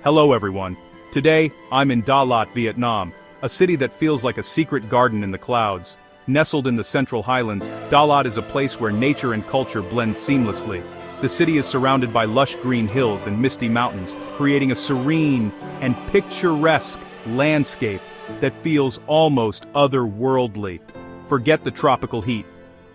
Hello everyone. Today, I'm in Da Lat, Vietnam, a city that feels like a secret garden in the clouds. Nestled in the central highlands, Da Lat is a place where nature and culture blend seamlessly. The city is surrounded by lush green hills and misty mountains, creating a serene and picturesque landscape that feels almost otherworldly. Forget the tropical heat.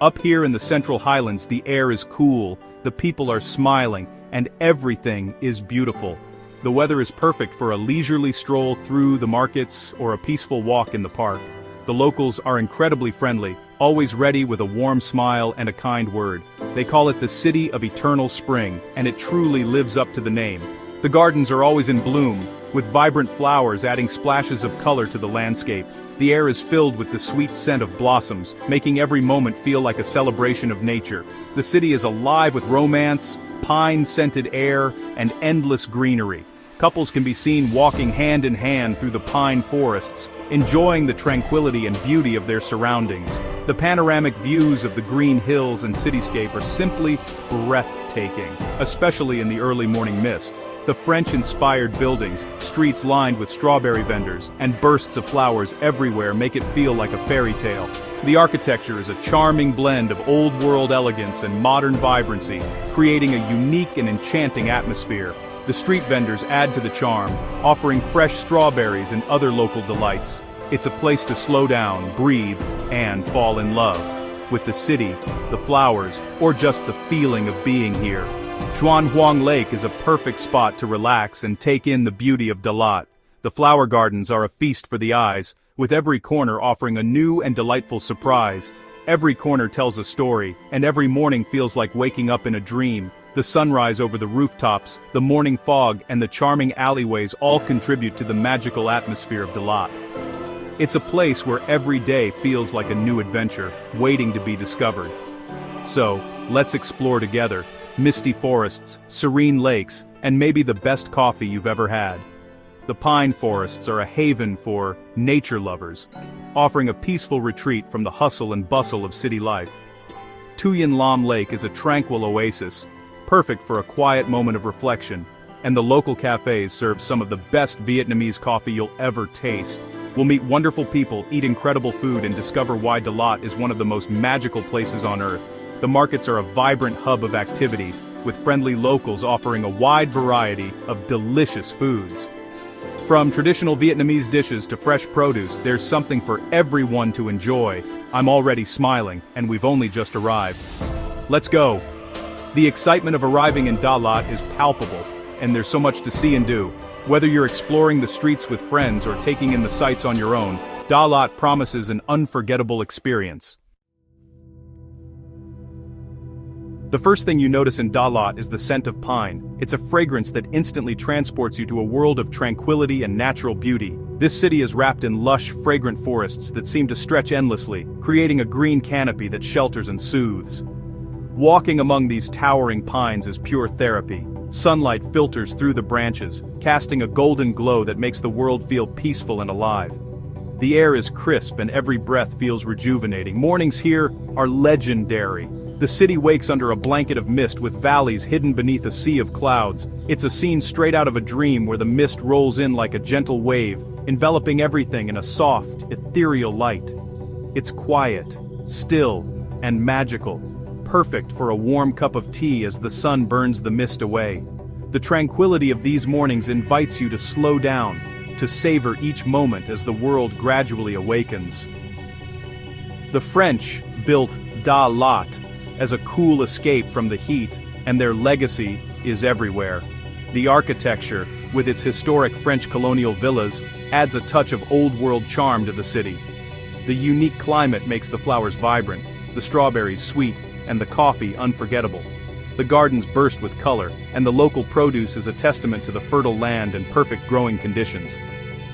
Up here in the central highlands, the air is cool, the people are smiling, and everything is beautiful. The weather is perfect for a leisurely stroll through the markets or a peaceful walk in the park. The locals are incredibly friendly, always ready with a warm smile and a kind word. They call it the City of Eternal Spring, and it truly lives up to the name. The gardens are always in bloom, with vibrant flowers adding splashes of color to the landscape. The air is filled with the sweet scent of blossoms, making every moment feel like a celebration of nature. The city is alive with romance, pine-scented air, and endless greenery. Couples can be seen walking hand in hand through the pine forests, enjoying the tranquility and beauty of their surroundings. The panoramic views of the green hills and cityscape are simply breathtaking, especially in the early morning mist. The French-inspired buildings, streets lined with strawberry vendors, and bursts of flowers everywhere make it feel like a fairy tale. The architecture is a charming blend of old-world elegance and modern vibrancy, creating a unique and enchanting atmosphere. The street vendors add to the charm, offering fresh strawberries and other local delights. It's a place to slow down, breathe, and fall in love with the city, the flowers, or just the feeling of being here. Xuan Huang Lake is a perfect spot to relax and take in the beauty of Da Lat. The flower gardens are a feast for the eyes, with every corner offering a new and delightful surprise. Every corner tells a story, and every morning feels like waking up in a dream. The sunrise over the rooftops, the morning fog, and the charming alleyways all contribute to the magical atmosphere of Da Lat. It's a place where every day feels like a new adventure, waiting to be discovered. So, let's explore together. Misty forests, serene lakes, and maybe the best coffee you've ever had. The pine forests are a haven for nature lovers, offering a peaceful retreat from the hustle and bustle of city life. Tuyen Lam Lake is a tranquil oasis, perfect for a quiet moment of reflection, and the local cafés serve some of the best Vietnamese coffee you'll ever taste. We'll meet wonderful people, eat incredible food, and discover why Da Lat is one of the most magical places on earth. The markets are a vibrant hub of activity, with friendly locals offering a wide variety of delicious foods. From traditional Vietnamese dishes to fresh produce, there's something for everyone to enjoy. I'm already smiling, and we've only just arrived. Let's go! The excitement of arriving in Da Lat is palpable, and there's so much to see and do. Whether you're exploring the streets with friends or taking in the sights on your own, Da Lat promises an unforgettable experience. The first thing you notice in Da Lat is the scent of pine. It's a fragrance that instantly transports you to a world of tranquility and natural beauty. This city is wrapped in lush, fragrant forests that seem to stretch endlessly, creating a green canopy that shelters and soothes. Walking among these towering pines is pure therapy. Sunlight filters through the branches, casting a golden glow that makes the world feel peaceful and alive. The air is crisp and every breath feels rejuvenating. Mornings here are legendary. The city wakes under a blanket of mist with valleys hidden beneath a sea of clouds. It's a scene straight out of a dream where the mist rolls in like a gentle wave, enveloping everything in a soft, ethereal light. It's quiet, still, and magical, perfect for a warm cup of tea as the sun burns the mist away. The tranquility of these mornings invites you to slow down, to savor each moment as the world gradually awakens. The French built Da Lat as a cool escape from the heat, and their legacy is everywhere. The architecture, with its historic French colonial villas, adds a touch of old-world charm to the city. The unique climate makes the flowers vibrant, the strawberries sweet, and the coffee unforgettable. The gardens burst with color, and the local produce is a testament to the fertile land and perfect growing conditions.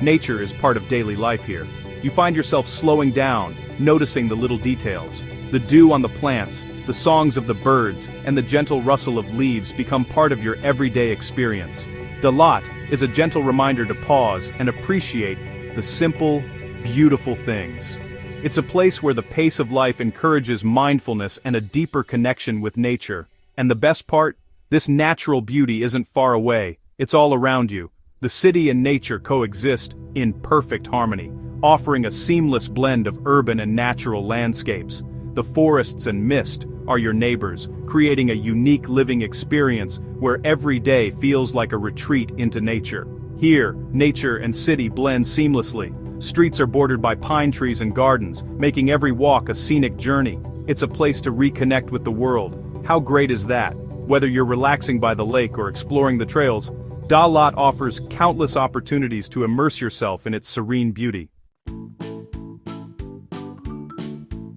Nature is part of daily life here. You find yourself slowing down, noticing the little details. The dew on the plants, the songs of the birds, and the gentle rustle of leaves become part of your everyday experience. Da Lat is a gentle reminder to pause and appreciate the simple, beautiful things. It's a place where the pace of life encourages mindfulness and a deeper connection with nature. And the best part? This natural beauty isn't far away, it's all around you. The city and nature coexist in perfect harmony, offering a seamless blend of urban and natural landscapes. The forests and mist are your neighbors, creating a unique living experience where every day feels like a retreat into nature. Here, nature and city blend seamlessly. Streets are bordered by pine trees and gardens, making every walk a scenic journey. It's a place to reconnect with the world. How great is that? Whether you're relaxing by the lake or exploring the trails, Dalat offers countless opportunities to immerse yourself in its serene beauty.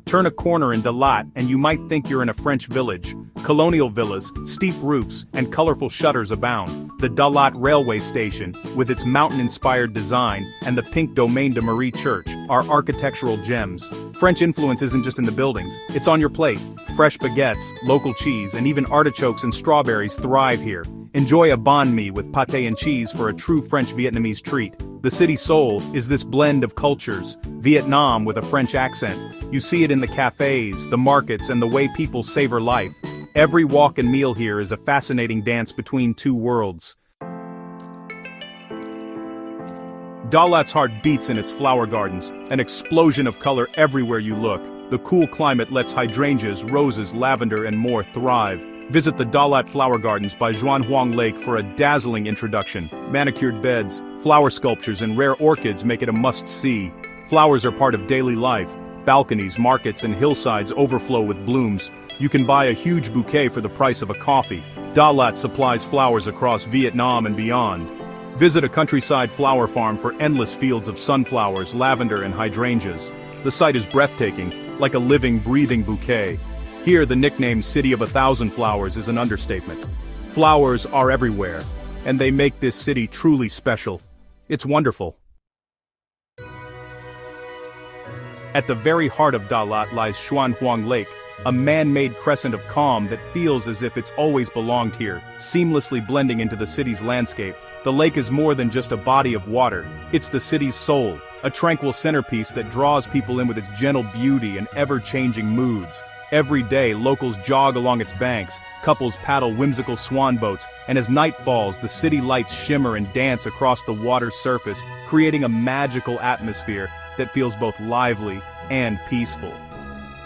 Turn a corner in Dalat and you might think you're in a French village. Colonial villas, steep roofs, and colorful shutters abound. The Dalat railway station, with its mountain-inspired design, and the pink Domaine de Marie church, are architectural gems. French influence isn't just in the buildings, it's on your plate. Fresh baguettes, local cheese, and even artichokes and strawberries thrive here. Enjoy a banh mi with pâté and cheese for a true French-Vietnamese treat. The city's soul is this blend of cultures, Vietnam with a French accent. You see it in the cafés, the markets, and the way people savor life. Every walk and meal here is a fascinating dance between two worlds. Dalat's heart beats in its flower gardens, an explosion of color everywhere you look. The cool climate lets hydrangeas, roses, lavender, and more thrive. Visit the Dalat Flower Gardens by Xuanhuang Lake for a dazzling introduction. Manicured beds, flower sculptures, and rare orchids make it a must-see. Flowers are part of daily life. Balconies, markets, and hillsides overflow with blooms. You can buy a huge bouquet for the price of a coffee. Dalat supplies flowers across Vietnam and beyond. Visit a countryside flower farm for endless fields of sunflowers, lavender, and hydrangeas. The site is breathtaking, like a living, breathing bouquet. Here, the nickname City of 1,000 Flowers is an understatement. Flowers are everywhere, and they make this city truly special. It's wonderful. At the very heart of Dalat lies Xuanhuang Lake, a man-made crescent of calm that feels as if it's always belonged here, seamlessly blending into the city's landscape. The lake is more than just a body of water, it's the city's soul, a tranquil centerpiece that draws people in with its gentle beauty and ever-changing moods. Every day, locals jog along its banks, couples paddle whimsical swan boats, and as night falls, the city lights shimmer and dance across the water's surface, creating a magical atmosphere that feels both lively and peaceful.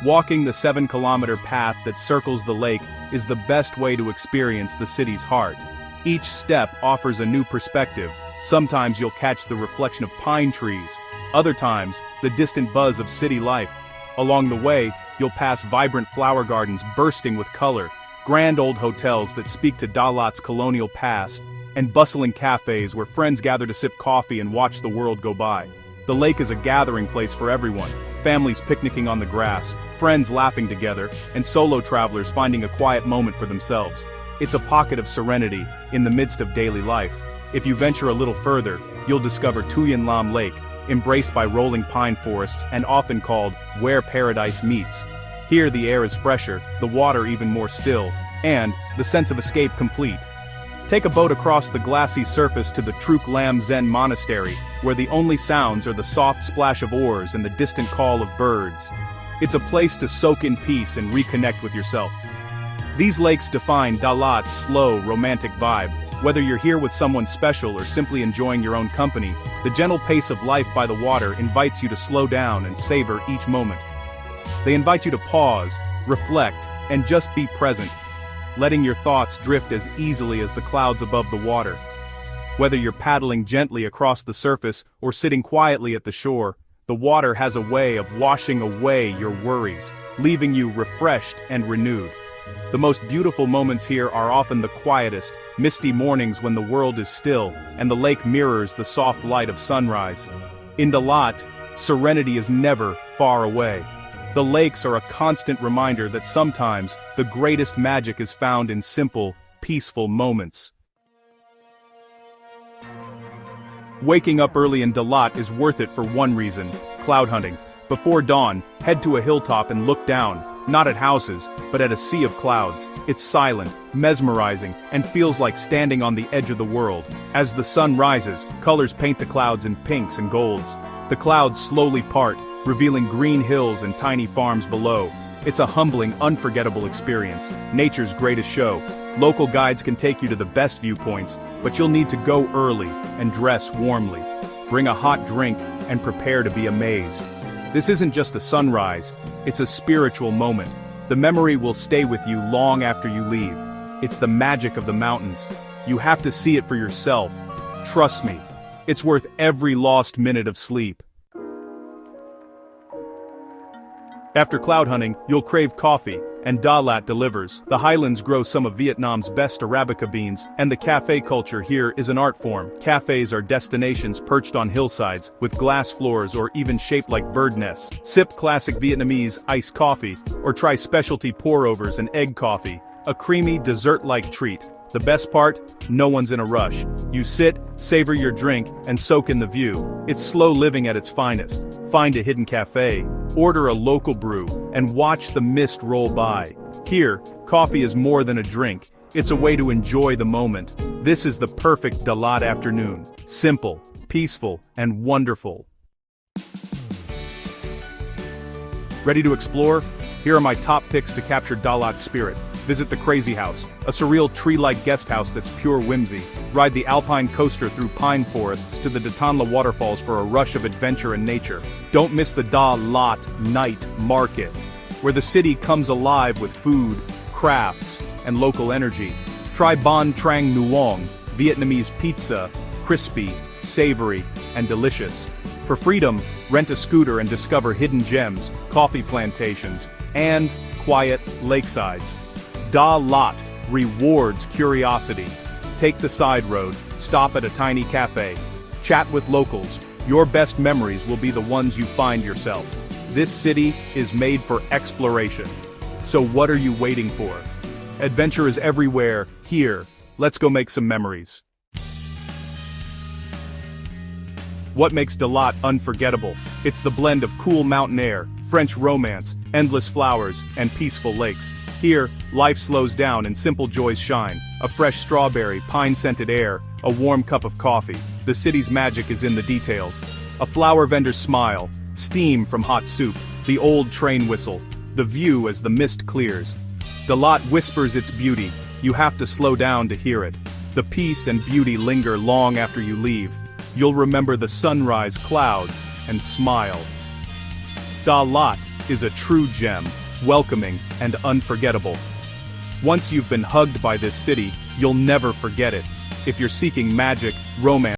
Walking the 7-kilometer path that circles the lake is the best way to experience the city's heart. Each step offers a new perspective. Sometimes you'll catch the reflection of pine trees, other times, the distant buzz of city life. Along the way, you'll pass vibrant flower gardens bursting with color, grand old hotels that speak to Dalat's colonial past, and bustling cafes where friends gather to sip coffee and watch the world go by. The lake is a gathering place for everyone, families picnicking on the grass, friends laughing together, and solo travelers finding a quiet moment for themselves. It's a pocket of serenity in the midst of daily life. If you venture a little further, you'll discover Tuyen Lam Lake, embraced by rolling pine forests and often called where paradise meets. Here the air is fresher, the water even more still, and the sense of escape complete. Take a boat across the glassy surface to the Truk Lam Zen Monastery, where the only sounds are the soft splash of oars and the distant call of birds. It's a place to soak in peace and reconnect with yourself. These lakes define Dalat's slow, romantic vibe. Whether you're here with someone special or simply enjoying your own company, the gentle pace of life by the water invites you to slow down and savor each moment. They invite you to pause, reflect, and just be present, letting your thoughts drift as easily as the clouds above the water. Whether you're paddling gently across the surface or sitting quietly at the shore, the water has a way of washing away your worries, leaving you refreshed and renewed. The most beautiful moments here are often the quietest, misty mornings when the world is still and the lake mirrors the soft light of sunrise. In Dalat, serenity is never far away. The lakes are a constant reminder that sometimes the greatest magic is found in simple, peaceful moments. Waking up early in Dalat is worth it for one reason: cloud hunting. Before dawn, head to a hilltop and look down, not at houses, but at a sea of clouds. It's silent, mesmerizing, and feels like standing on the edge of the world. As the sun rises, colors paint the clouds in pinks and golds. The clouds slowly part, revealing green hills and tiny farms below. It's a humbling, unforgettable experience, nature's greatest show. Local guides can take you to the best viewpoints, but you'll need to go early and dress warmly. Bring a hot drink and prepare to be amazed. This isn't just a sunrise, it's a spiritual moment. The memory will stay with you long after you leave. It's the magic of the mountains. You have to see it for yourself. Trust me, it's worth every lost minute of sleep. After cloud hunting, you'll crave coffee, and Dalat delivers. The highlands grow some of Vietnam's best Arabica beans, and the cafe culture here is an art form. Cafes are destinations perched on hillsides, with glass floors or even shaped like bird nests. Sip classic Vietnamese iced coffee, or try specialty pour-overs and egg coffee, a creamy dessert-like treat. The best part? No one's in a rush. You sit, savor your drink, and soak in the view. It's slow living at its finest. Find a hidden cafe, order a local brew, and watch the mist roll by. Here, coffee is more than a drink. It's a way to enjoy the moment. This is the perfect Dalat afternoon. Simple, peaceful, and wonderful. Ready to explore? Here are my top picks to capture Dalat's spirit. Visit the Crazy House, a surreal tree-like guest house that's pure whimsy. Ride the Alpine coaster through pine forests to the Datanla waterfalls for a rush of adventure and nature. Don't miss the Da Lat Night Market, where the city comes alive with food, crafts, and local energy. Try Bon Trang Nuong, Vietnamese pizza, crispy, savory, and delicious. For freedom, rent a scooter and discover hidden gems, coffee plantations, and quiet lakesides. Da Lat rewards curiosity. Take the side road, stop at a tiny cafe, chat with locals. Your best memories will be the ones you find yourself. This city is made for exploration. So what are you waiting for? Adventure is everywhere. Here, let's go make some memories. What makes Dalat unforgettable? It's the blend of cool mountain air, French romance, endless flowers, and peaceful lakes. Here, life slows down and simple joys shine. A fresh strawberry, pine-scented air, a warm cup of coffee. The city's magic is in the details. A flower vendor's smile, steam from hot soup, the old train whistle, the view as the mist clears. Dalat whispers its beauty. You have to slow down to hear it. The peace and beauty linger long after you leave. You'll remember the sunrise clouds and smile. Dalat is a true gem, welcoming and unforgettable. Once you've been hugged by this city, you'll never forget it. If you're seeking magic, romance,